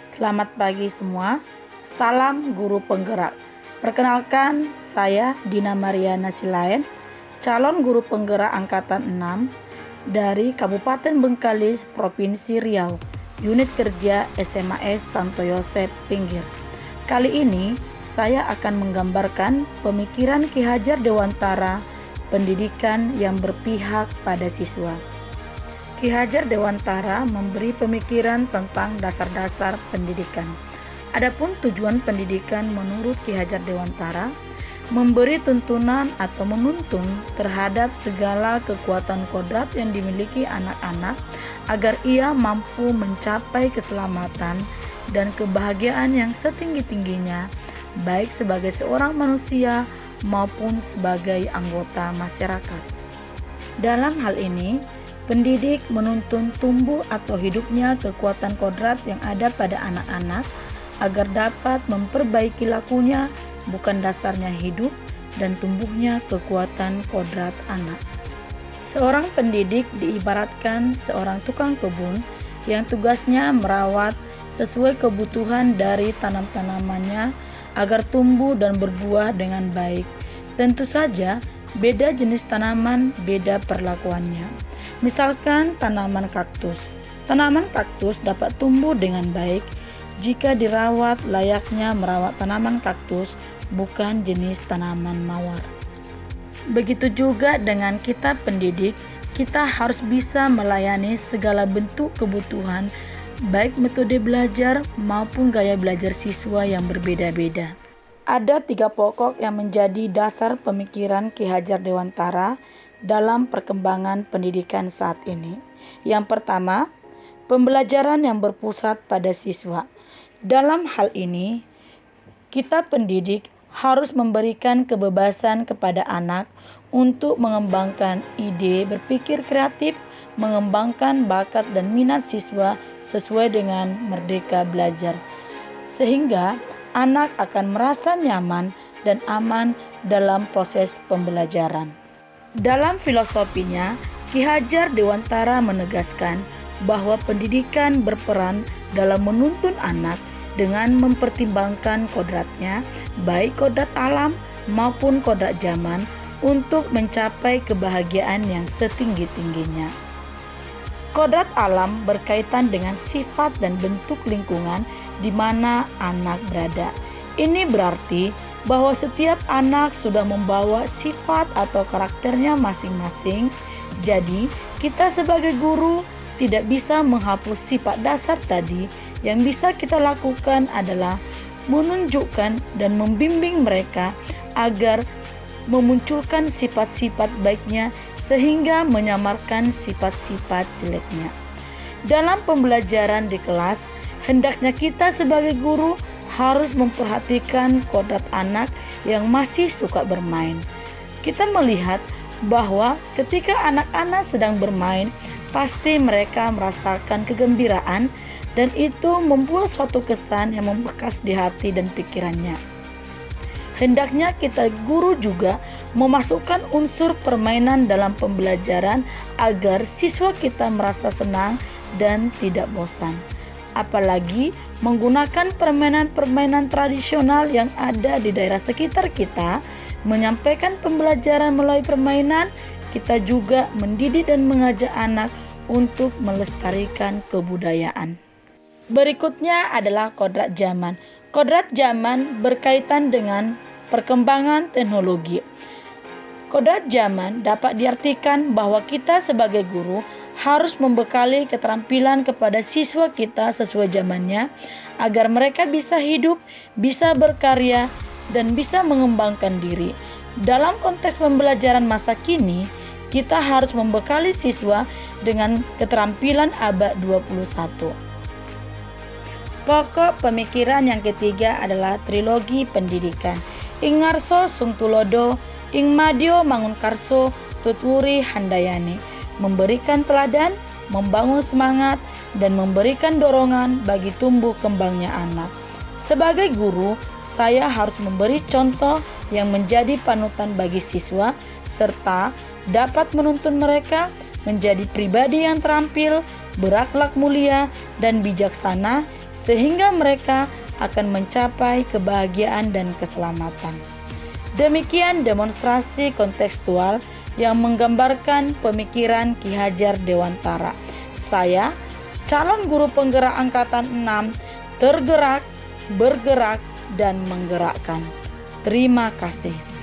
Selamat pagi semua, salam guru penggerak. Perkenalkan, saya Dina Mariana Silaen, calon guru penggerak angkatan 6 dari Kabupaten Bengkalis, Provinsi Riau, unit kerja SMAS Santo Yosep Pinggir. Kali ini saya akan menggambarkan pemikiran Ki Hajar Dewantara, pendidikan yang berpihak pada siswa. Ki Hajar Dewantara memberi pemikiran tentang dasar-dasar pendidikan. Adapun tujuan pendidikan menurut Ki Hajar Dewantara, memberi tuntunan atau menuntun terhadap segala kekuatan kodrat yang dimiliki anak-anak agar ia mampu mencapai keselamatan dan kebahagiaan yang setinggi-tingginya, baik sebagai seorang manusia maupun sebagai anggota masyarakat. Dalam hal ini, pendidik menuntun tumbuh atau hidupnya kekuatan kodrat yang ada pada anak-anak agar dapat memperbaiki lakunya, bukan dasarnya hidup dan tumbuhnya kekuatan kodrat anak. Seorang pendidik diibaratkan seorang tukang kebun yang tugasnya merawat sesuai kebutuhan dari tanam-tanamannya agar tumbuh dan berbuah dengan baik. Tentu saja, beda jenis tanaman, beda perlakuannya. Misalkan tanaman kaktus. Tanaman kaktus dapat tumbuh dengan baik jika dirawat layaknya merawat tanaman kaktus, bukan jenis tanaman mawar. Begitu juga dengan kita pendidik, kita harus bisa melayani segala bentuk kebutuhan, baik metode belajar maupun gaya belajar siswa yang berbeda-beda. Ada 3 pokok yang menjadi dasar pemikiran Ki Hajar Dewantara dalam perkembangan pendidikan saat ini. Yang pertama, pembelajaran yang berpusat pada siswa. Dalam hal ini, kita pendidik harus memberikan kebebasan kepada anak untuk mengembangkan ide berpikir kreatif, mengembangkan bakat dan minat siswa sesuai dengan merdeka belajar, sehingga anak akan merasa nyaman dan aman dalam proses pembelajaran. Dalam filosofinya, Ki Hajar Dewantara menegaskan bahwa pendidikan berperan dalam menuntun anak dengan mempertimbangkan kodratnya, baik kodrat alam maupun kodrat zaman, untuk mencapai kebahagiaan yang setinggi-tingginya. Kodrat alam berkaitan dengan sifat dan bentuk lingkungan di mana anak berada. Ini berarti bahwa setiap anak sudah membawa sifat atau karakternya masing-masing. Jadi, kita sebagai guru tidak bisa menghapus sifat dasar tadi. Yang bisa kita lakukan adalah menunjukkan dan membimbing mereka agar memunculkan sifat-sifat baiknya sehingga menyamarkan sifat-sifat jeleknya. Dalam pembelajaran di kelas, hendaknya kita sebagai guru harus memperhatikan kodrat anak yang masih suka bermain. Kita melihat bahwa ketika anak-anak sedang bermain, pasti mereka merasakan kegembiraan dan itu membuat suatu kesan yang membekas di hati dan pikirannya. Hendaknya kita guru juga memasukkan unsur permainan dalam pembelajaran agar siswa kita merasa senang dan tidak bosan. Apalagi menggunakan permainan-permainan tradisional yang ada di daerah sekitar kita, menyampaikan pembelajaran melalui permainan, kita juga mendidik dan mengajak anak untuk melestarikan kebudayaan. Berikutnya adalah kodrat zaman. Kodrat zaman berkaitan dengan perkembangan teknologi. Kodrat zaman dapat diartikan bahwa kita sebagai guru harus membekali keterampilan kepada siswa kita sesuai zamannya agar mereka bisa hidup, bisa berkarya, dan bisa mengembangkan diri. Dalam konteks pembelajaran masa kini, kita harus membekali siswa dengan keterampilan abad 21. Pokok pemikiran yang ketiga adalah trilogi pendidikan. Ing ngarso sung tulodo, ing madyo mangunkarso, tutwuri handayani. Memberikan teladan, membangun semangat, dan memberikan dorongan bagi tumbuh kembangnya anak. Sebagai guru, saya harus memberi contoh yang menjadi panutan bagi siswa, serta dapat menuntun mereka menjadi pribadi yang terampil, berakhlak mulia, dan bijaksana, sehingga mereka akan mencapai kebahagiaan dan keselamatan. Demikian demonstrasi kontekstual yang menggambarkan pemikiran Ki Hajar Dewantara. Saya, calon guru penggerak angkatan 6, tergerak, bergerak, dan menggerakkan. Terima kasih.